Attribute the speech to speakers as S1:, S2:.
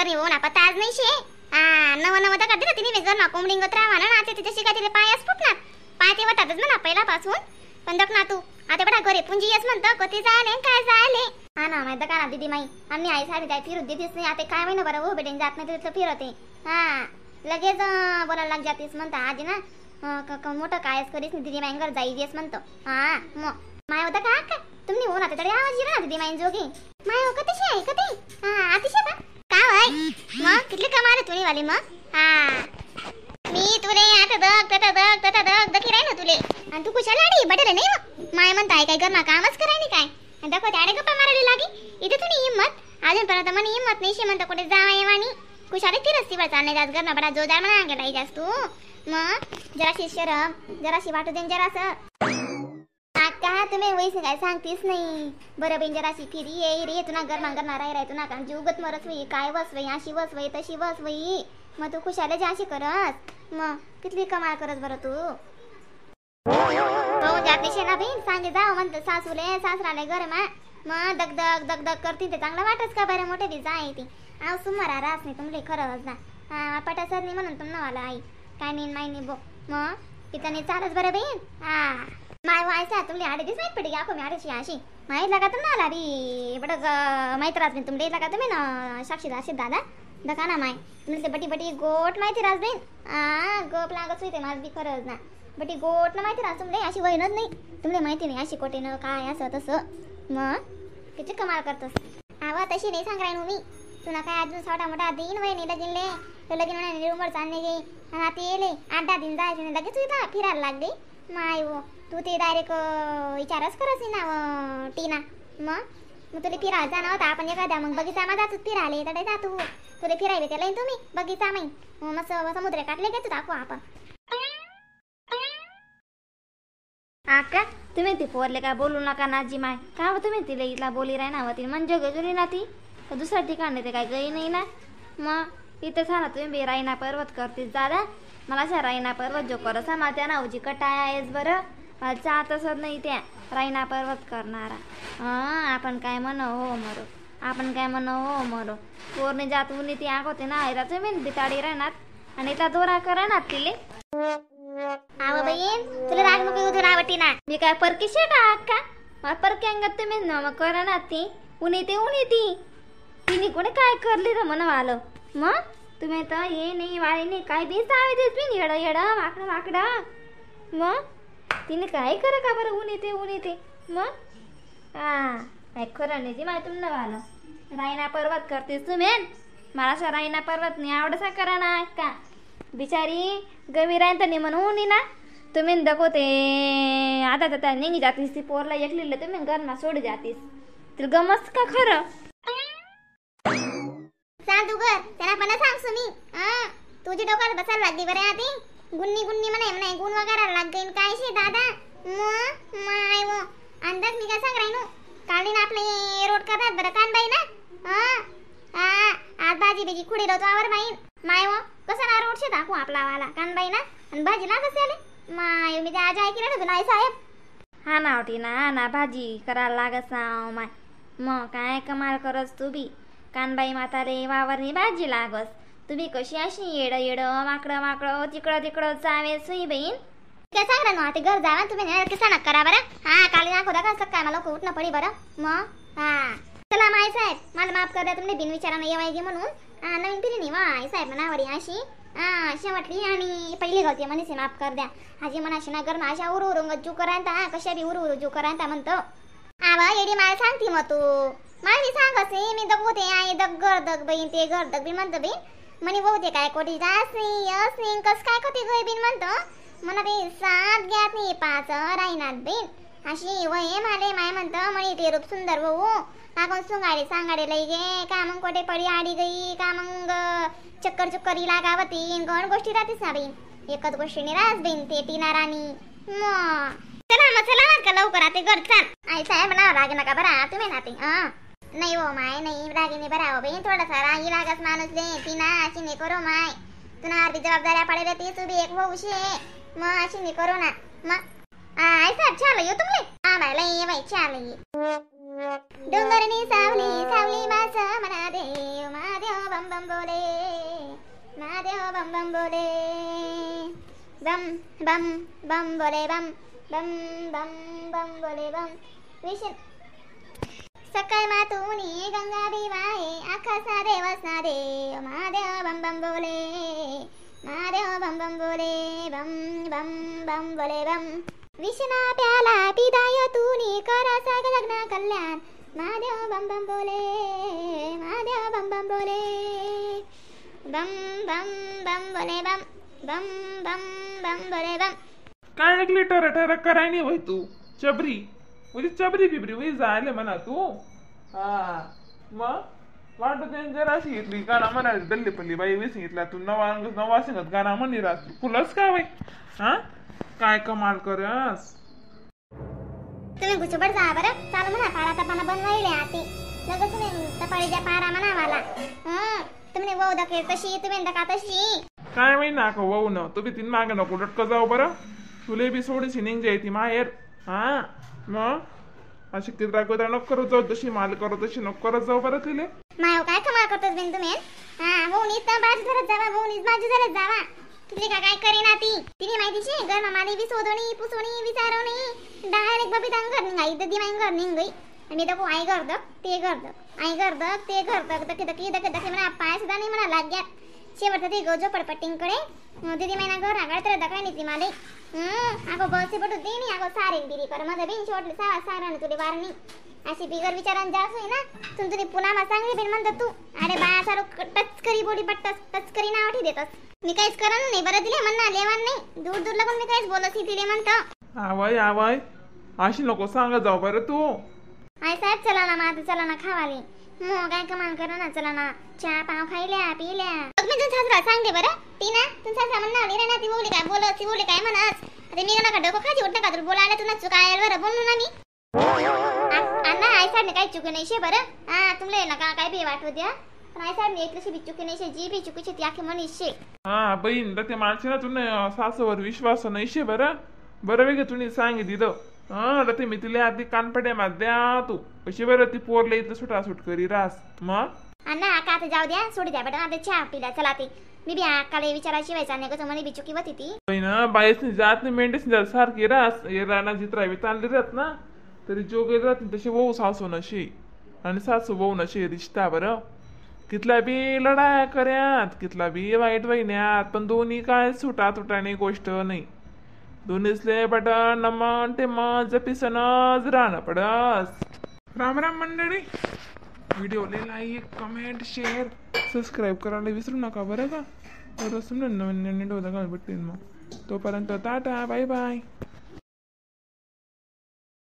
S1: घरी हो ना पत्ता आज नाही शे नव नव तर करते तिने वेगर ना कोंबडिंग राहा ना ते तिथे शिका तिले पायच फुटणार पाय ते वाटतच ना पहिल्यापासून पण दक ना तू आता बडा घरी पुंजी येस म्हणतं कधी जायले काय जायले हा ना माहिती का ना दीदी माई आम्ही आई साडी जाय फिरू देतीस नाही आता काय महिना बरं हो बेटेन जात नाही तिथलं फिरते हा लगेच बोलायला लाग जातीस म्हणता आजी ना मोठं कायच करीस नाही दीदी माईंगर जाई देस म्हणतो हा मग माय होता का काय तुम्ही हो ना तरी आवाज येईल ना दीदी माईन जोगी माय हो कशी आहे कधी हा अतिशय का होय मग किती कमाल तुम्ही वाली मग हा मी तुले आता दग दखी राही ना तुले आणि तू कुशाला आडी बटेले नाही माय म्हणताय काय करणार कामच कराय नाही काय दाखव त्याडे गप्पा मारायला लागी इथे तुम्ही हिम्मत अजूनपर्यंत मला हिम्मत नाही म्हणता कुठे जावा येवानी कुशाले ती रस्ती वर चालणे जात करणार बडा जोदार म्हणा गेला जास्त तू मग जराशी शरम जराशी वाटू दे जरासं का तुम्ही वैसे काय सांगतीस नाही बरं बिन जराशी फिरी ये रे तुला गरमा गरमा राही तुला का जीवगत मरस वई काय वस वई अशी वस वई तशी वस वई मग तू खुशाले जाशी करस मग किती कमाल करस बरं तू हो जाते शे ना बहीण सांगे जाव म्हणतं सासूले सासराले घर मग दग दग दग दग करते ते चांगलं वाटच का बरं मोठे बी जाय ती आव सुमारा रास नाही तुमले खरंच ना हा पटासर नाही म्हणून तुम नवाला आई काय नाही माय नाही बो मग तिथं चालच बरं बहीण हा माय व्हायचा तुमले आडे दिस माहित पडी आखो मी आडेशी अशी माहित लागा तुम ना आला री बड माहित रास बहीण तुमले लागा तुम्ही ना साक्षी दाशी दादा दका ना माय तुमले ते बटी बटी गोट माहिती रास बहीण गप लागत होते माझ बी खरंच ना बटी गोट ना माहिती रास तुमले अशी वहीनच नाही तुमले माहिती नाही अशी कोटेनं काय असं तसं मग किती कमाल करतस आवा तशी नाही सांग राहीन मी तुला काय अजून छोटा मोठा दिन वय नाही लगीनले तर लगीन म्हणा उमर चालणे गे आणि ते येले 8-10 दिन जायचे लगेच तुझा फिरायला लागली माय वो तू ते डायरेक्ट विचारच करस ना टीना मग तुला फिरायला जाणं होता आपण एखाद्या मग बगीचा जातो फिरायला तर जातो तुला फिरायला त्याला तुम्ही बगीचा माई मस्त समुद्र काढले घेतो दाखवा आपण आका तुम्ही ती पोरले काय बोलू नका नाजी माय का तुम्ही तिला इथला बोली राही ना होती म्हणजे गजुरी ना ती तर दुसऱ्या ठिकाणी ते काय गई नाही ना मग इथं ना तुम्ही बी रायना पर्वत करतीस दादा मला अशा रायना पर्वत जो करसा मला त्या नावची कटाय आहेस बरं मला चाहतच नाही त्या रायना पर्वत करणारा आपण काय म्हण हो मरो आपण काय म्हण हो मरो पोरने जात उन्ही ती आग होते ना आयरा तुम्ही बिताडी राहणार आणि इथला दोरा करणार तिले आव बहीण तुला राग नको येऊ रावटी ना मी काय परकीशे का अक्का मला परकी अंगत तुम्ही न मग करणार ती उन्ही ती तिने कोणी काय करली तर म्हणा आलं मग तुम्ही तर हे नाही वाळे नाही काय बी सावे देत मी येडा येडा वाकडा मग तिने काय कर का बरं ऊन येते मग काय खरं नाही ती माय तुमनं आलं रायना पर्वत करतेस तुम्ही मला असं रायना पर्वत नाही आवडसा करा ना का बिचारी गवी रायन तर नाही म्हणून ना तुम्ही दखवते आता निघी जातीस ती पोरला एकलीला तुम्ही घरमा सोड जातीस तुला गमस का खरं सांग तू घर त्याला पण सांगसो मी तुझी डोक्यात बसायला लागली बरे आधी गुन्नी म्हणे गुण वगैरे लाग गईन काय शे दादा माय वो अंदाज मी काय सांग राहिनो काळी ना आपले रोड करतात बरं कान बाई ना आज भाजी बेजी खुडी रवतो आवर बाई माय वो कसं ना रोड शे दाखवू आपला वाला कान बाई ना आणि भाजी ना कसे आले माय मी त्या आज ऐकलं ना तुला साहेब हा ना होती ना भाजी करायला लागत ना माय मग काय कमाल करस तू बी कानबाई म्हातारे वावरनी भाजी लागस तुम्ही कशी अशी येड माकडं तिकडं चावे सुई बहीण काय सांग ना ते घर जावा तुम्ही कसा नका करा बरं काली नाखो दा कसं काय मला उठणं पडी बरं मग चला माय साहेब मला माफ कर द्या तुम्ही बिन विचारानं येवायचे म्हणून नवीन पिली नाही वाय साहेब नावारी अशी शेवटली आणि पहिली गलती म्हणीसे माफ कर द्या हाजी मनाशी ना गरमा अशा उरू गज्जू करायता कशा बी उरू जो करायता म्हणतो आवा येडी माय सांगती मग तू मामी सांग असे मी दगवते आई दग बहीण ते घर दग बी म्हणतो बी म्हणे बहुते काय कोटी असनी कस काय कोटी गय बिन म्हणतो मला ते 7 घ्यात नाही 5 राहीनात बिन अशी वय माले माय म्हणतो म्हणे ते रूप सुंदर भाऊ आपण सांगाडे लई गे का मग कोटे पडी आडी गई का मग चक्कर लागावती गण गोष्टी राहतेस ना बहीण एकच गोष्टीने राहस बहीण ते टीना राणी चला का लवकर आते घर चाल आई साहेब ना राग नका बरा तुम्ही नाते नाही हो माय नाही रागिनी बरा हो बहीण थोडासा रागी लागस माणूस ले टीना अशी नाही करो माय तुला अर्धी जबाबदाऱ्या पडेल ती तू बी एक भाऊशी मग अशी नाही करो ना मग आई साहेब चाल येऊ तुमले बाय लई बाई चाल ये डोंगरनी सावली सावली बास महादेव महादेव बम बम बोले महादेव बम बम बोले बम बम बम बोले बम बम बम बम बोले बम विष्णू सकाळ मातुनी गंगा बिवाहे आकाशा देवसना देव महादेव बम बम बोले महादेव बम बम बोले बम बम बम बोले बम विष्णा प्याला पिदाय तूनी करा सगळं कल्याण महादेव बम बम बोले महादेव बम बम बोले बम बम बम बोले बम बम बम बम बोले बम
S2: काय ऐकली टर टर कराय नाही होय तू चबरी उली चबरी बिबरी उली जायले म्हणा तू हा मग वाटत त्यांनी जरा अशी घेतली गाणं म्हणाली दल्ली पल्ली बाई वीस घेतला तू नवा सिंगत गाणं म्हणी रास फुलच काय बाई हा काय कमाल करस
S1: तुम्ही गुचबड जा बरं चालू म्हणा पारा तपाना बनवायले आती लगेच तुम्ही तपाळीच्या पारा म्हणा मला तुम्ही वो दके तशी तुम्ही दका तशी
S2: काय माहिती ना का वाहू न तुम्ही तीन मागे नको लटक जाऊ बरं तुले बी सोडी सिनिंग जायती माहेर हा मग अशी कित्रा कित्रा नको करत जाऊ तशी माल करत तशी नको करत जाऊ बरं तिले
S1: मायो काय कमाल करतोस बिन तुम्ही वहुनीच तर बाजू धरत जावा वहुनीच बाजू धरत जावा तुझे काय करीना ती तिने माहिती शे घर माली बी सोदोणी पुसोणी विचारवणी डायरेक्ट बबी तांग घर निघाई तर दी माई घर निघ गई आणि दको आई घर दक ते घर दक आई घर दक ते घर दक दके दके दके दके म्हणा पाय सुद्धा नाही म्हणा लाग गया शेवटचं ते गोजो पडपट्टींकडे दीदी महिना घर आगाळ तर दकाय नाही ती माले आगो बसे पटू दे नी आगो सारे बिरी पर माझा बिन शेवटले सारा तुले वारणी अशी बिगर विचारान जास होई ना तुझी पुन्हा मा सांगली बिन म्हणत तू अरे बा सारो टच करी बोडी पट्टस टच करी नाव ठी देतस मी काहीच करन नाही बरं दिले म्हणना लेवान नाही दूर दूर लागून मी काहीच बोलत तिले म्हणत
S2: आवाय आवाय अशी नको सांगत जाऊ बरं तू
S1: आई साहेब चला ना मात चला ना खावाली मग काय कमान करा ना चला ना चहा पाव खायल्या पिल्या मी तुझं सासरा सांगते बरं ती ना तुझं सासरा म्हणणार रे ना ती बोली काय बोलत ती बोली काय म्हणत अरे मी नका डोकं खाजी उठलं का तुला बोलायला तुला चुकायला बरं बोलू ना मी अण्णा आई साहेब काही चुकी नाही शे बरं तुमले नका काय बी वाटू द्या पण आई साहेब एकलशी बी चुकी नाही शे जी बी चुकी ती आखी म्हणी शे
S2: हा बहीण तर ते माणसे ना तुने सासूवर विश्वास नाही शे बरं बरं वेगळं तुम्ही सांगितलं ते मी तिला आधी कानपड्या द्या तू कशी बरं ती पोरले इथं सुटासूट करी रास मग
S1: अण्णा आका आता जाऊ द्या सोडी द्या बेटा आता चहा पिला चला ते मी बी आकाला विचारायची व्हायचा नाही कसं म्हणे बी चुकी होती ती
S2: बाईसनी जात नाही मेंढेसनी जात सारखी रास हे राणा जित्रा ताणली राहत ना तरी जोगे राहत तशी वाहू सासू नशी आणि सासू वाहू नशी रिश्ता बरं कितला बी लढाया कर्यात कितला बी वाईट वहिन्यात पण दोन्ही काय सुटा तुटाने गोष्ट नाही दोन्हीसले बटन नमन ते मन जपिसनच राहणं पडस राम राम मंडळी व्हिडिओला लाईक कमेंट शेअर सबस्क्राईब करायला विसरू नका बरं का तर नवीन नवीन भेटतील मग तोपर्यंत टाटा बाय बाय